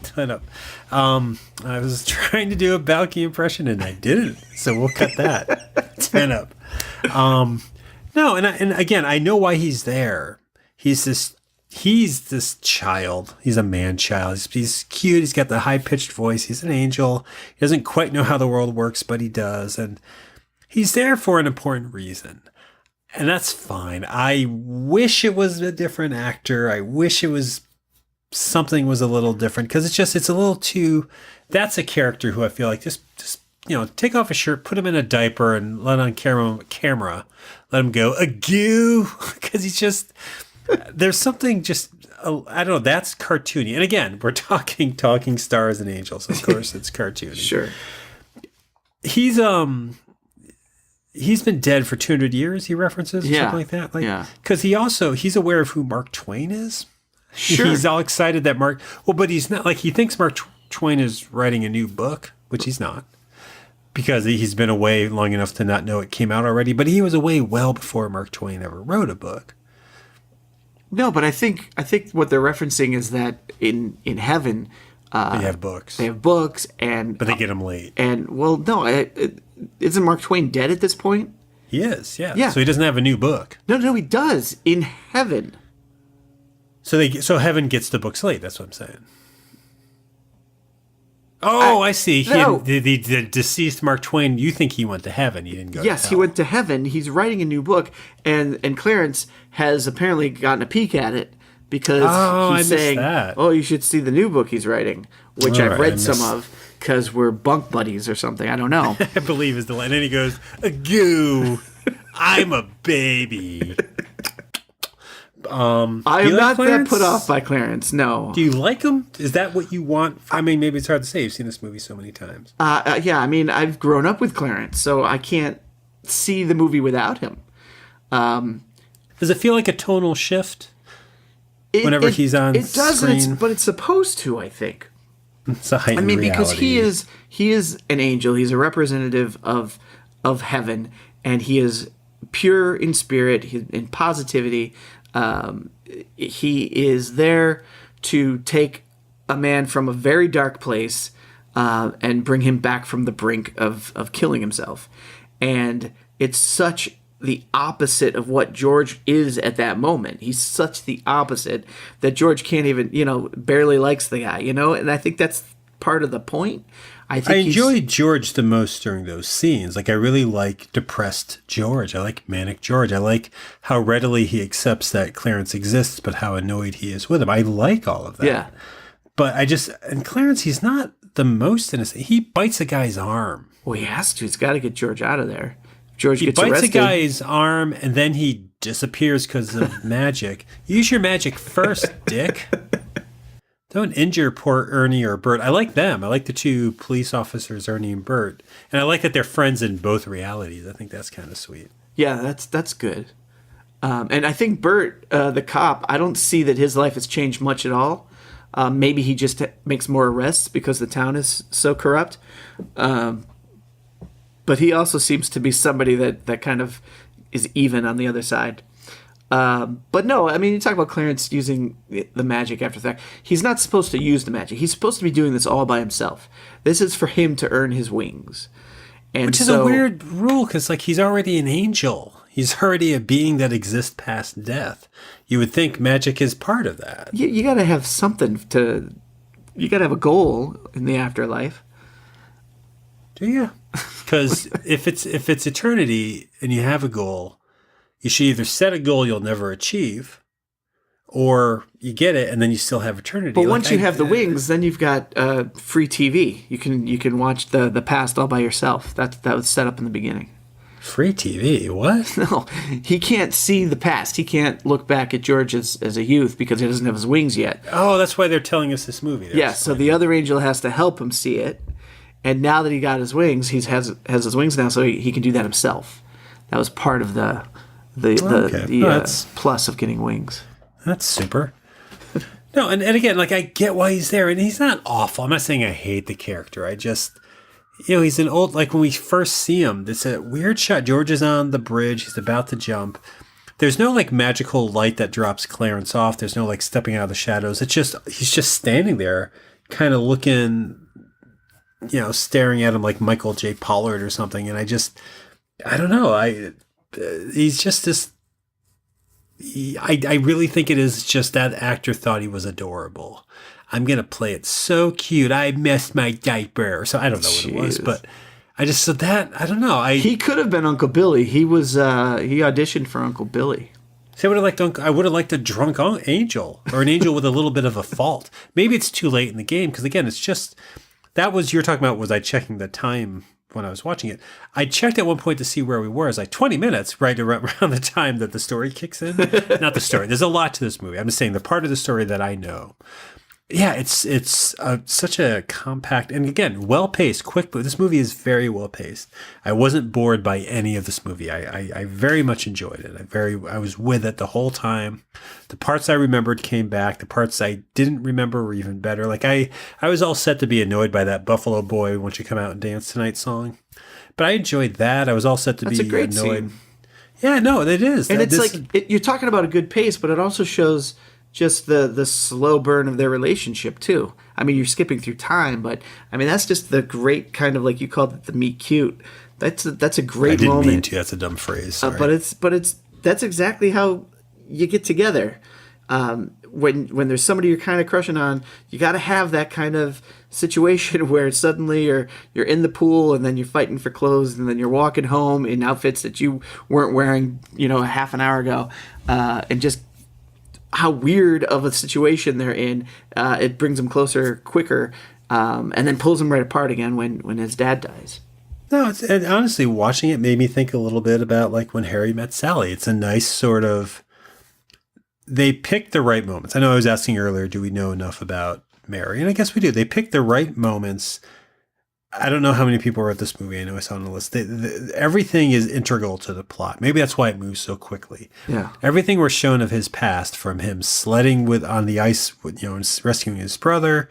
S3: Turnip. I was trying to do a Balky impression and I didn't. So we'll cut that. Turnip. No, and again, I know why he's there. He's this child. He's a man-child. He's cute. He's got the high-pitched voice. He's an angel. He doesn't quite know how the world works, but he does. And he's there for an important reason. And that's fine. I wish it was a different actor. I wish it was something was a little different, because it's a little too... That's a character who I feel like just take off his shirt, put him in a diaper, and let on camera, let him go, agoo, because he's just... There's something just, I don't know, that's cartoony. And again, we're talking stars and angels. Of course, it's cartoony.
S4: Sure.
S3: He's been dead for 200 years, he references, or something like that. Because he's aware of who Mark Twain is.
S4: Sure.
S3: He's all excited that but he's not, like, he thinks Mark Twain is writing a new book, which he's not. Because he's been away long enough to not know it came out already. But he was away well before Mark Twain ever wrote a book.
S4: No, but I think what they're referencing is that in heaven,
S3: they have books.
S4: They have books, but
S3: they get them late.
S4: And well, no, isn't Mark Twain dead at this point?
S3: He is, yeah. So he doesn't have a new book.
S4: No, he does in heaven.
S3: So heaven gets the books late. That's what I'm saying. Oh, I see. The deceased Mark Twain, you think he went to heaven. He didn't go to hell.
S4: Yes, he went to heaven. He's writing a new book, and Clarence has apparently gotten a peek at it because he's saying, oh, you should see the new book he's writing, which I've read some of because we're bunk buddies or something. I don't know.
S3: I believe is the line. And then he goes, agoo, I'm a baby.
S4: I am not that put off by Clarence. No.
S3: Do you like him? Is that what you want? I mean, maybe it's hard to say. You've seen this movie so many times.
S4: Yeah. I mean, I've grown up with Clarence, so I can't see the movie without him.
S3: Does it feel like a tonal shift whenever he's on
S4: It does,
S3: screen?
S4: but it's supposed to. I think.
S3: It's a heightened reality.
S4: Because he is an angel. He's a representative of heaven, and he is pure in spirit, in positivity. He is there to take a man from a very dark place and bring him back from the brink of killing himself. And it's such the opposite of what George is at that moment. He's such the opposite that George can't even, barely likes the guy, and I think that's part of the point. I
S3: enjoyed George the most during those scenes. Like, I really like depressed George. I like manic George. I like how readily he accepts that Clarence exists, but how annoyed he is with him. I like all of that.
S4: Yeah.
S3: But and Clarence, he's not the most innocent. He bites a guy's arm.
S4: Well, he has to. He's got to get George out of there. George
S3: he
S4: gets
S3: bites
S4: arrested.
S3: a guy's arm, and then he disappears because of magic. Use your magic first, dick. Don't injure poor Ernie or Bert. I like them. I like the two police officers, Ernie and Bert. And I like that they're friends in both realities. I think that's kind of sweet.
S4: Yeah, that's good. And I think Bert, the cop, I don't see that his life has changed much at all. Maybe he just makes more arrests because the town is so corrupt. But he also seems to be somebody that kind of is even on the other side. But no, I mean, you talk about Clarence using the magic after that. He's not supposed to use the magic. He's supposed to be doing this all by himself. This is for him to earn his wings.
S3: Which is a weird rule, because he's already an angel. He's already a being that exists past death. You would think magic is part of that.
S4: You got to have something you got to have a goal in the afterlife.
S3: Do you? Because if it's eternity and you have a goal, you should either set a goal you'll never achieve, or you get it and then you still have eternity.
S4: But once you have the wings, then you've got free TV. You can watch the past all by yourself. That was set up in the beginning.
S3: Free TV? What?
S4: No, he can't see the past. He can't look back at George as a youth because he doesn't have his wings yet.
S3: Oh, that's why they're telling us this movie.
S4: Yeah, so the other angel has to help him see it. And now that he got his wings, he has his wings now, so he can do that himself. That was part of the plus of getting wings.
S3: That's super. No, and again, I get why he's there, and he's not awful. I'm not saying I hate the character. I just, he's an old, when we first see him, it's a weird shot. George is on the bridge. He's about to jump. There's no, magical light that drops Clarence off. There's no, stepping out of the shadows. It's just, he's just standing there, kind of looking, staring at him like Michael J. Pollard or something. And I don't know. He's just this. I really think it is just that actor thought he was adorable. I'm going to play it so cute. I messed my diaper. So I don't know what it was, but I just said that. I don't know.
S4: He could have been Uncle Billy. He was, he auditioned for Uncle Billy.
S3: See, I would have liked a drunk angel, or an angel with a little bit of a fault. Maybe it's too late in the game. Cause again, it's just, you're talking about, was I checking the time when I was watching it? I checked at one point to see where we were. It's 20 minutes right around the time that the story kicks in. Not the story. There's a lot to this movie. I'm just saying the part of the story that I know. Yeah, it's such a compact, and again, well-paced, quick. But this movie is very well-paced. I wasn't bored by any of this movie. I very much enjoyed it. I was with it the whole time. The parts I remembered came back. The parts I didn't remember were even better. I was all set to be annoyed by that Buffalo Boy "Won't You Come Out and Dance Tonight" song, but I enjoyed that. I was all set to be annoyed. Scene. Yeah, no, it is,
S4: and you're talking about a good pace, but it also shows just the slow burn of their relationship too. I mean, you're skipping through time, but I mean that's just the great kind of, like you called it, the meet cute. That's a great moment. I didn't mean to.
S3: That's a dumb phrase.
S4: But that's exactly how you get together. When there's somebody you're kind of crushing on, you got to have that kind of situation where suddenly you're in the pool and then you're fighting for clothes and then you're walking home in outfits that you weren't wearing, a half an hour ago, and just how weird of a situation they're in. It brings them closer quicker, and then pulls them right apart again when his dad dies.
S3: No, and honestly, watching it made me think a little bit about When Harry Met Sally. It's a nice sort of, they picked the right moments. I know I was asking earlier, do we know enough about Mary? And I guess we do. They picked the right moments. I don't know how many people wrote this movie. I know I saw on the list. Everything is integral to the plot. Maybe that's why it moves so quickly.
S4: Yeah.
S3: Everything we're shown of his past, from him sledding on the ice, rescuing his brother,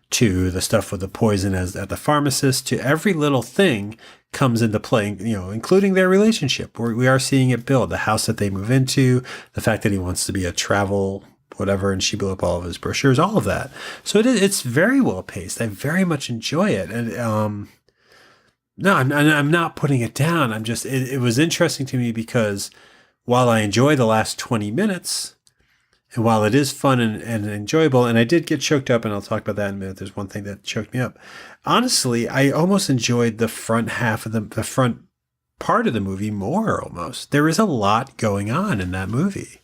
S3: to the stuff with the poison at the pharmacist, to every little thing comes into play, including their relationship. We are seeing it build. The house that they move into, the fact that he wants to be a travel whatever, and she blew up all of his brochures, all of that. So it's very well paced. I very much enjoy it. And no, I'm not putting it down. I'm just, it was interesting to me because while I enjoy the last 20 minutes, and while it is fun and enjoyable, and I did get choked up, and I'll talk about that in a minute. There's one thing that choked me up. Honestly, I almost enjoyed the front half of the front part of the movie more almost. There is a lot going on in that movie.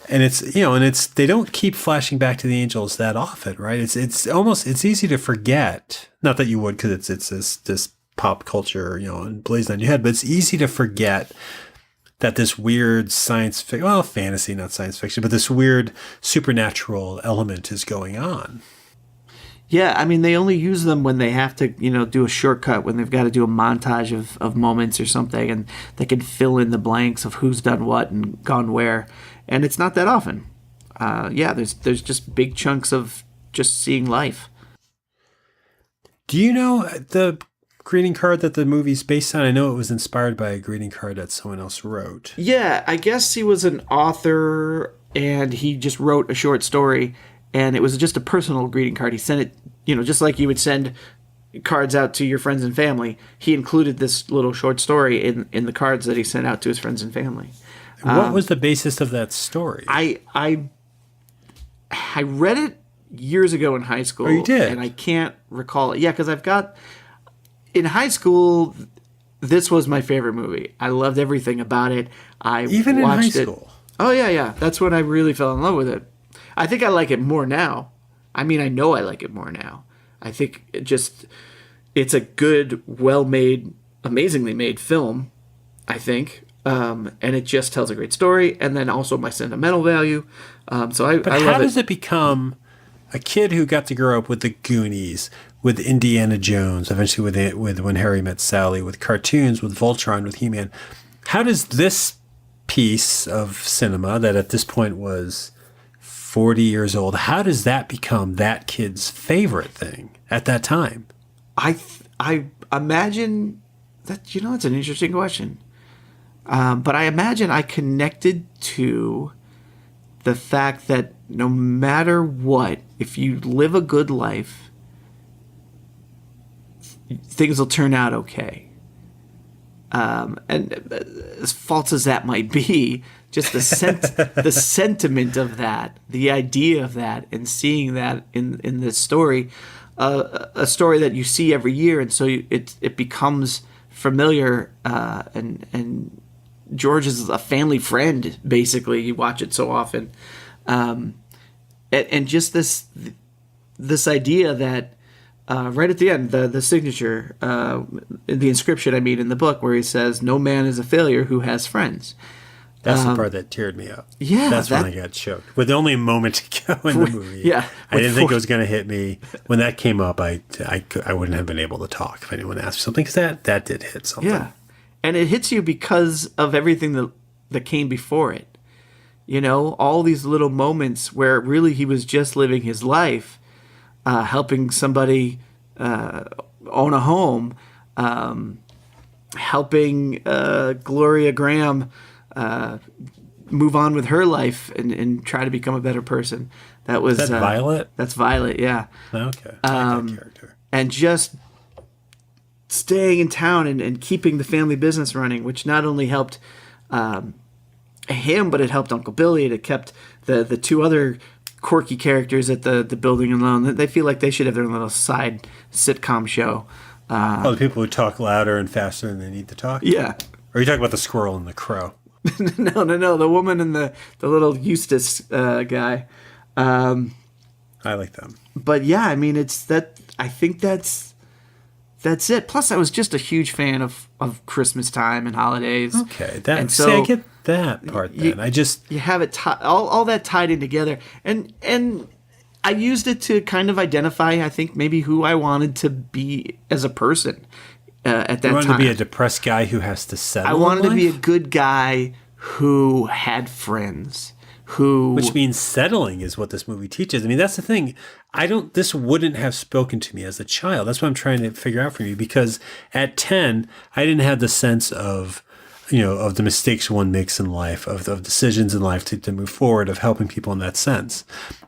S3: And it's, you know, and it's, they don't keep flashing back to the angels that often, right? It's almost, it's easy to forget. Not that you would, because it's this pop culture, you know, and blazing on your head, but it's easy to forget that this weird fantasy, not science fiction, but this weird supernatural element is going on.
S4: Yeah, I mean, they only use them when they have to, you know, do a shortcut, when they've got to do a montage of moments or something, and they can fill in the blanks of who's done what and gone where. And it's not that often. There's just big chunks of just seeing life.
S3: Do you know the greeting card that the movie's based on? I know it was inspired by a greeting card that someone else wrote.
S4: Yeah, I guess he was an author and he just wrote a short story, and it was just a personal greeting card. He sent it, you know, just like you would send cards out to your friends and family. He included this little short story in the cards that he sent out to his friends and family.
S3: What was the basis of that story?
S4: I read it years ago in high school.
S3: Oh, you did?
S4: And I can't recall it. Yeah, because in high school, this was my favorite movie. I loved everything about it.
S3: Even in high school?
S4: Oh, yeah. That's when I really fell in love with it. I think I like it more now. I mean, I know I like it more now. I think it's a good, well-made, amazingly made film, I think. And it just tells a great story, and then also my sentimental value. I love it.
S3: But how does it become a kid who got to grow up with the Goonies, with Indiana Jones, eventually with When Harry Met Sally, with cartoons, with Voltron, with He-Man? How does this piece of cinema that at this point was 40 years old, how does that become that kid's favorite thing at that time?
S4: I imagine that, you know, it's an interesting question. But I imagine I connected to the fact that no matter what, if you live a good life, things will turn out okay. And as false as that might be, just the sentiment of that, the idea of that, and seeing that in this story, a story that you see every year, and so it becomes familiar, and George is a family friend, basically. You watch it so often. And just this idea that right at the end, the signature, the inscription, in the book, where he says, "No man is a failure who has friends."
S3: That's the part that teared me up.
S4: Yeah.
S3: That's when I got choked. With only a moment to go in the movie.
S4: Yeah.
S3: I didn't think it was going to hit me. When that came up, I wouldn't have been able to talk if anyone asked me something, because that did hit something.
S4: Yeah. And it hits you because of everything that came before it. You know, all these little moments where really he was just living his life, helping somebody own a home, helping Gloria Graham move on with her life and try to become a better person. That was
S3: Is that Violet?
S4: That's Violet, yeah.
S3: Okay. I like that character.
S4: And just staying in town and keeping the family business running, which not only helped him, but it helped Uncle Billy. It kept the two other quirky characters at the building alone. They feel like they should have their little side sitcom show.
S3: The people who talk louder and faster than they need to talk?
S4: Yeah.
S3: Or are you talking about the squirrel and the crow?
S4: No. The woman and the little Eustace guy.
S3: I like them.
S4: But yeah, it's that. I think that's it. Plus, I was just a huge fan of Christmas time and holidays.
S3: Okay, I get that part. Then
S4: you have it all that tied in together, and I used it to kind of identify, I think, maybe who I wanted to be as a person at that time. You
S3: wanted to be a depressed guy who has to settle.
S4: I wanted to be a good guy who had friends.
S3: Which means settling is what this movie teaches. That's the thing. This wouldn't have spoken to me as a child. That's what I'm trying to figure out from you, because at 10, I didn't have the sense of, of the mistakes one makes in life, of decisions in life to move forward, of helping people in that sense.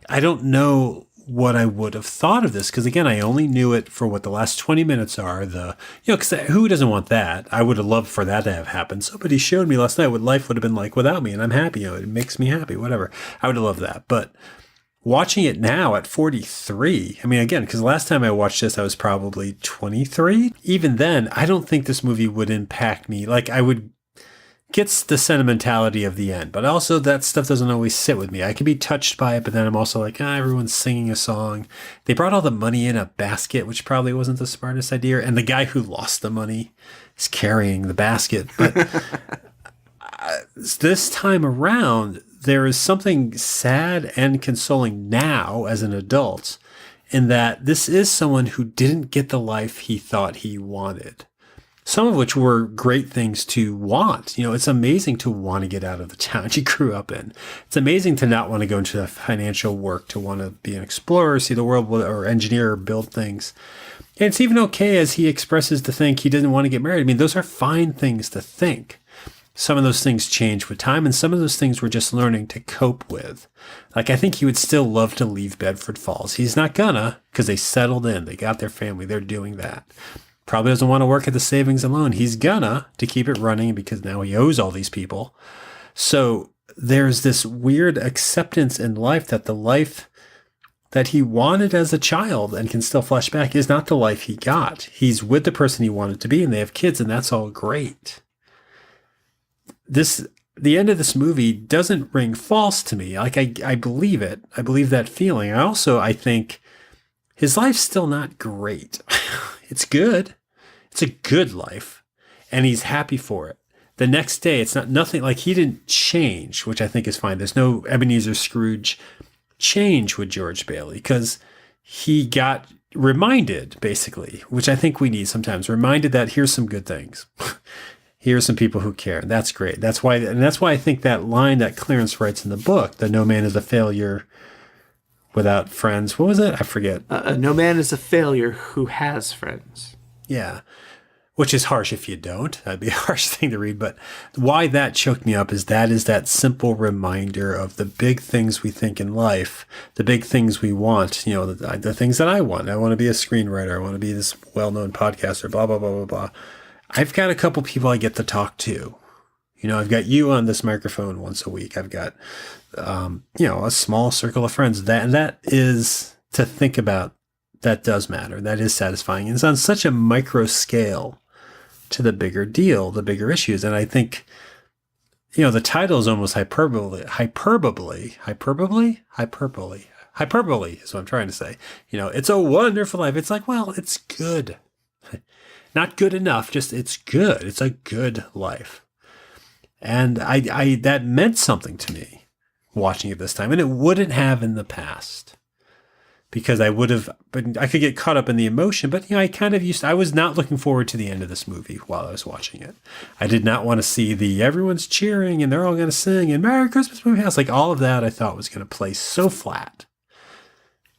S3: I don't know what I would have thought of this, because again, I only knew it for what the last 20 minutes are. Because who doesn't want that? I would have loved for that to have happened. Somebody showed me last night what life would have been like without me, and I'm happy. It makes me happy, whatever. I would have loved that. But watching it now at 43, I mean, again, because last time I watched this, I was probably 23. Even then, I don't think this movie would impact me. Like, I would get the sentimentality of the end, but also that stuff doesn't always sit with me. I can be touched by it, but then I'm also like, everyone's singing a song. They brought all the money in a basket, which probably wasn't the smartest idea. And the guy who lost the money is carrying the basket. But this time around, there is something sad and consoling now as an adult in that this is someone who didn't get the life he thought he wanted. Some of which were great things to want. It's amazing to want to get out of the town you grew up in. It's amazing to not want to go into the financial work, to want to be an explorer, see the world, or engineer, or build things. And it's even okay as he expresses to think he didn't want to get married. I mean, those are fine things to think. Some of those things change with time, and some of those things we're just learning to cope with. Like, I think he would still love to leave Bedford Falls. He's not gonna, because they settled in. They got their family. They're doing that. Probably doesn't want to work at the savings and loan. He's gonna to keep it running because now he owes all these people. So there's this weird acceptance in life that the life that he wanted as a child and can still flash back is not the life he got. He's with the person he wanted to be, and they have kids, and that's all great. The end of this movie doesn't ring false to me. Like, I believe it. I believe that feeling. I think his life's still not great. It's good. It's a good life, and he's happy for it. The next day, it's nothing like he didn't change, which I think is fine. There's no Ebenezer Scrooge change with George Bailey because he got reminded, basically, which I think we need sometimes, reminded that here's some good things. Here's some people who care. That's great. That's why I think that line that Clarence writes in the book, that no man is a failure without friends. What was it? I forget.
S4: No man is a failure who has friends.
S3: Yeah. Which is harsh if you don't. That'd be a harsh thing to read. But why that choked me up is that simple reminder of the big things we think in life, the big things we want, the things that I want. I want to be a screenwriter. I want to be this well-known podcaster, blah, blah, blah, blah, blah. I've got a couple people I get to talk to. I've got you on this microphone once a week. I've got, a small circle of friends. That is to think about. That does matter. That is satisfying. And it's on such a micro scale to the bigger deal, the bigger issues. And I think, the title is almost hyperbole is what I'm trying to say. It's a wonderful life. It's like, well, it's good. Not good enough, just it's good. It's a good life. And I that meant something to me watching it this time. And it wouldn't have in the past. Because I could get caught up in the emotion, but I was not looking forward to the end of this movie while I was watching it. I did not want to see everyone's cheering and they're all going to sing and Merry Christmas Movie House. Like all of that I thought was going to play so flat.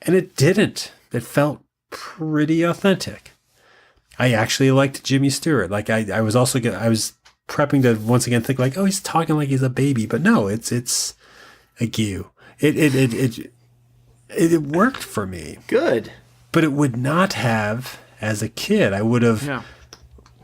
S3: And it didn't. It felt pretty authentic. I actually liked Jimmy Stewart. Like I was prepping to once again think like, oh, he's talking like he's a baby, but no, it's a goo. It worked for me.
S4: Good.
S3: But it would not have as a kid. I would have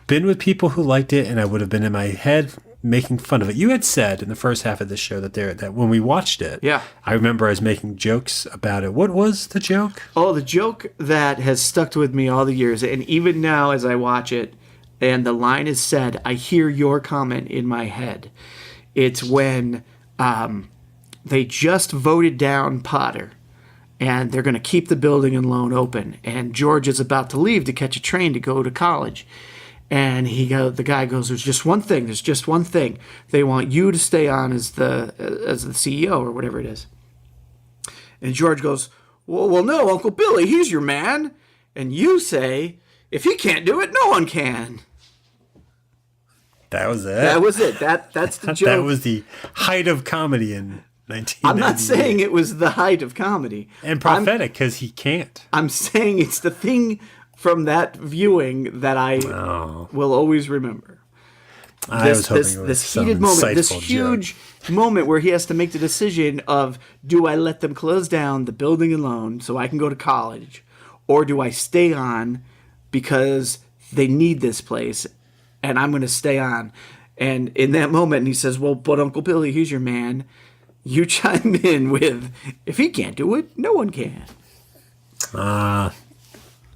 S3: been with people who liked it, and I would have been in my head making fun of it. You had said in the first half of this show that when we watched it, I remember I was making jokes about it. What was the joke?
S4: Oh, the joke that has stuck with me all the years, and even now as I watch it, and the line is said, I hear your comment in my head. It's when they just voted down Potter. And they're going to keep the building and loan open. And George is about to leave to catch a train to go to college. And the guy goes, there's just one thing. There's just one thing. They want you to stay on as the CEO or whatever it is. And George goes, well, no, Uncle Billy, he's your man. And you say, if he can't do it, no one can.
S3: That was it.
S4: That was it. That's the joke.
S3: That was the height of comedy in 1998.
S4: I'm not saying it was the height of comedy.
S3: And prophetic, because he can't.
S4: I'm saying it's the thing from that viewing that I will always remember.
S3: I was hoping it was
S4: this
S3: some
S4: heated moment, this
S3: insightful
S4: huge moment where he has to make the decision of, do I let them close down the building alone so I can go to college, or do I stay on because they need this place and I'm going to stay on? And in that moment, he says, well, but Uncle Billy, he's your man. You chime in with, if he can't do it, no one can.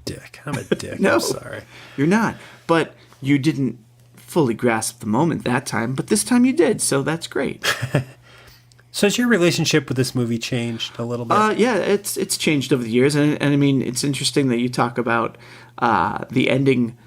S3: Dick. I'm a dick.
S4: No,
S3: I'm sorry.
S4: You're not. But you didn't fully grasp the moment that time, but this time you did, so that's great.
S3: So has your relationship with this movie changed a little bit?
S4: Yeah, it's changed over the years, and I mean, it's interesting that you talk about the ending,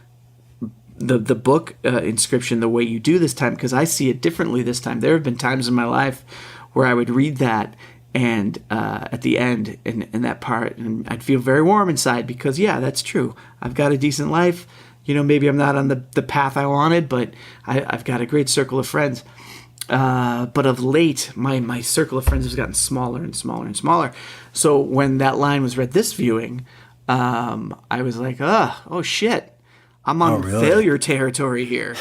S4: the book inscription the way you do this time, because I see it differently this time. There have been times in my life where I would read that, and at the end, in that part, and I'd feel very warm inside because, yeah, that's true. I've got a decent life. You know, maybe I'm not on the path I wanted, but I've got a great circle of friends. But of late, my circle of friends has gotten smaller and smaller and smaller. So when that line was read this viewing, I was like, oh shit. I'm on failure territory here.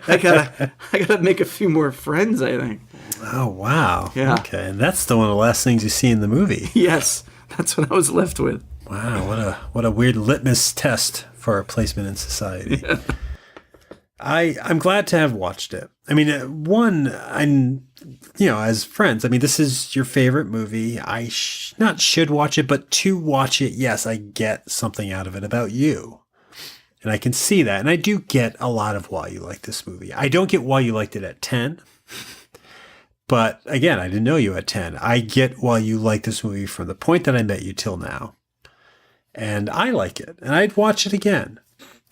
S4: I gotta make a few more friends, I think.
S3: Oh, wow.
S4: Yeah.
S3: Okay, and that's one of the last things you see in the movie.
S4: Yes, that's what I was left with.
S3: Wow, what a weird litmus test for our placement in society. Yeah. I'm glad to have watched it. I mean, as friends, I mean, this is your favorite movie. I not should watch it, but to watch it, yes, I get something out of it about you. And I can see that. And I do get a lot of why you like this movie. I don't get why you liked it at 10. But again, I didn't know you at 10. I get why you like this movie from the point that I met you till now. And I like it. And I'd watch it again.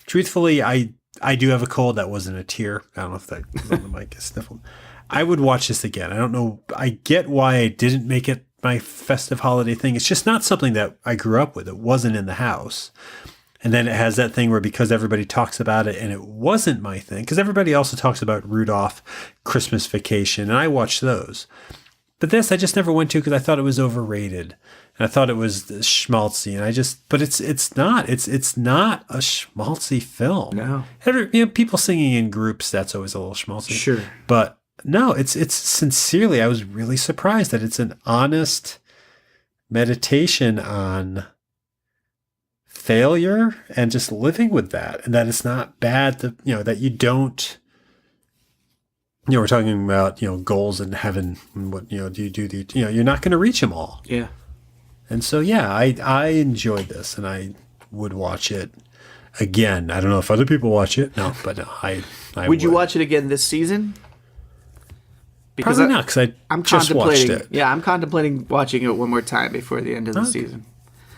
S3: Truthfully, I do have a cold. That wasn't a tear. I don't know if that was on the mic. I sniffled. I would watch this again. I don't know. I get why I didn't make it my festive holiday thing. It's just not something that I grew up with. It wasn't in the house. And then it has that thing where because everybody talks about it and it wasn't my thing, because everybody also talks about Rudolph, Christmas Vacation, and I watched those. But this I just never went to because I thought it was overrated. And I thought it was schmaltzy. But it's not. It's not a schmaltzy film.
S4: No.
S3: People singing in groups, that's always a little schmaltzy.
S4: Sure.
S3: But no, it's sincerely, I was really surprised that it's an honest meditation on failure and just living with that, and that it's not bad that you don't, we're talking about goals in heaven and what do you do you're not going to reach them all.
S4: Yeah.
S3: And so I enjoyed this and I would watch it again. I don't know if other people watch it. No, but I
S4: would you watch it again this season? Because
S3: probably not, because I'm just watched it.
S4: Yeah, I'm contemplating watching it one more time before the end of the season.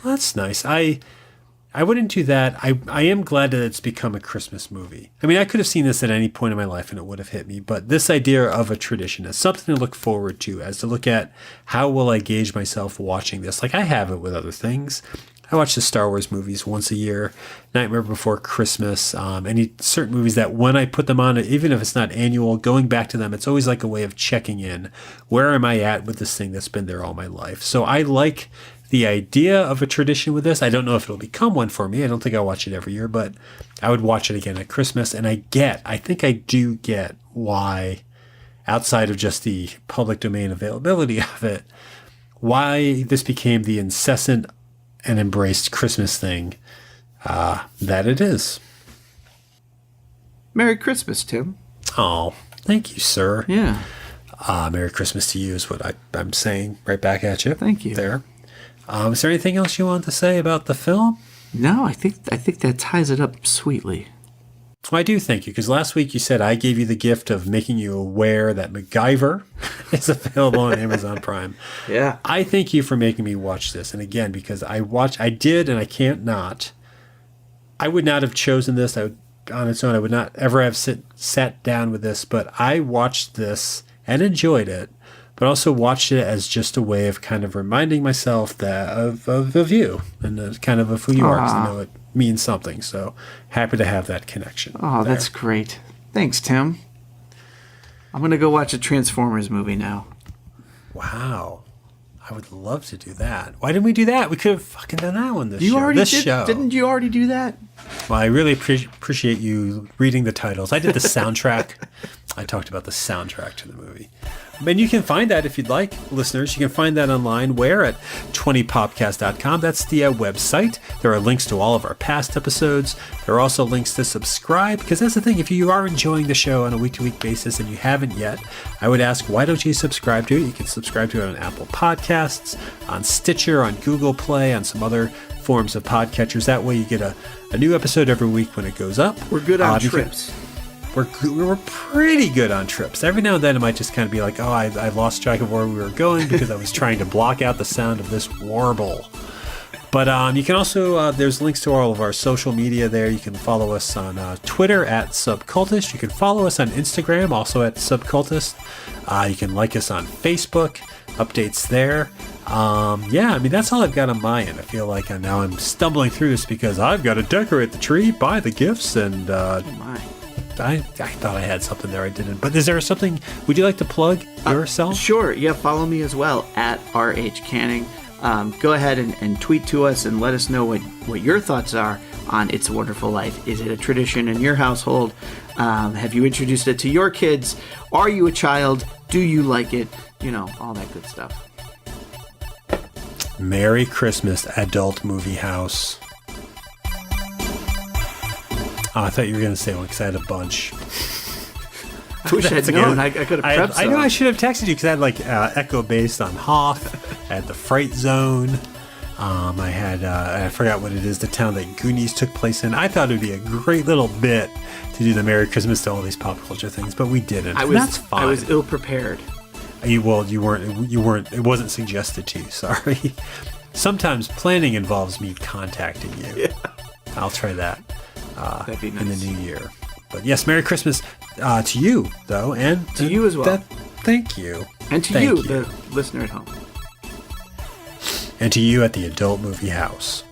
S3: Well, that's nice. I wouldn't do that. I am glad that it's become a Christmas movie. I mean, I could have seen this at any point in my life and it would have hit me. But this idea of a tradition is something to look forward to, as to look at how will I gauge myself watching this. Like I have it with other things. I watch the Star Wars movies once a year, Nightmare Before Christmas, any certain movies that when I put them on, even if it's not annual, going back to them, it's always like a way of checking in. Where am I at with this thing that's been there all my life? So I like the idea of a tradition with this. I don't know if it'll become one for me. I don't think I'll watch it every year, but I would watch it again at Christmas. And I think I do get why, outside of just the public domain availability of it, why this became the incessant and embraced Christmas thing that it is.
S4: Merry Christmas, Tim.
S3: Oh, thank you, sir.
S4: Yeah.
S3: Merry Christmas to you is what I'm saying right back at you.
S4: Thank you.
S3: There. Is there anything else you want to say about the film?
S4: No, I think that ties it up sweetly.
S3: Well, I do thank you, because last week you said I gave you the gift of making you aware that MacGyver is available on Amazon Prime.
S4: Yeah.
S3: I thank you for making me watch this. And again, because I did, and I can't not. I would not have chosen this on its own. I would not ever have sat down with this, but I watched this and enjoyed it. But also watched it as just a way of kind of reminding myself that of you and kind of who you are, because I know it means something. So happy to have that connection.
S4: Oh, there. That's great. Thanks, Tim. I'm going to go watch a Transformers movie now.
S3: Wow. I would love to do that. Why didn't we do that? We could have fucking done that one this show.
S4: Didn't you already do that?
S3: Well, I really appreciate you reading the titles. I did the soundtrack. I talked about the soundtrack to the movie. And you can find that if you'd like, listeners. You can find that online. Where? At 20popcast.com. That's the website. There are links to all of our past episodes. There are also links to subscribe, because that's the thing. If you are enjoying the show on a week-to-week basis and you haven't yet, I would ask, why don't you subscribe to it? You can subscribe to it on Apple Podcasts, on Stitcher, on Google Play, on some other forms of podcatchers. That way you get a new episode every week when it goes up.
S4: We're good on trips.
S3: We're pretty good on trips. Every now and then it might just kind of be like, oh, I've lost track of where we were going because I was trying to block out the sound of this warble. But you can also, there's links to all of our social media there. You can follow us on Twitter at Subcultist. You can follow us on Instagram, also at Subcultist. You can like us on Facebook, updates there. Yeah, I mean, that's all I've got on my end. I feel like now I'm stumbling through this because I've got to decorate the tree, buy the gifts, and I thought I had something there. I didn't. But is there something, would you like to plug yourself?
S4: Sure. Yeah, follow me as well at RH Canning. Go ahead and tweet to us and let us know what your thoughts are on It's a Wonderful Life. Is it a tradition in your household? Have you introduced it to your kids? Are you a child? Do you like it? You know, all that good stuff.
S3: Merry Christmas, Adult Movie House. Oh, I thought you were going to say one because I had a bunch.
S4: I wish I'd known. I could have prepped
S3: I know I should have texted you because I had like Echo based on Hoth. I had the Fright Zone. I had, I forgot what it is, the town that Goonies took place in. I thought it would be a great little bit to do the Merry Christmas to all these pop culture things, but we didn't. That's fine.
S4: I was ill prepared.
S3: You weren't. It wasn't suggested to you. Sorry. Sometimes planning involves me contacting you. Yeah. I'll try that.
S4: That'd be nice.
S3: In the new year. But yes, Merry Christmas to you, though, and
S4: to you as well.
S3: Thank you.
S4: And to you, the listener at home.
S3: And to you at the Adult Movie House.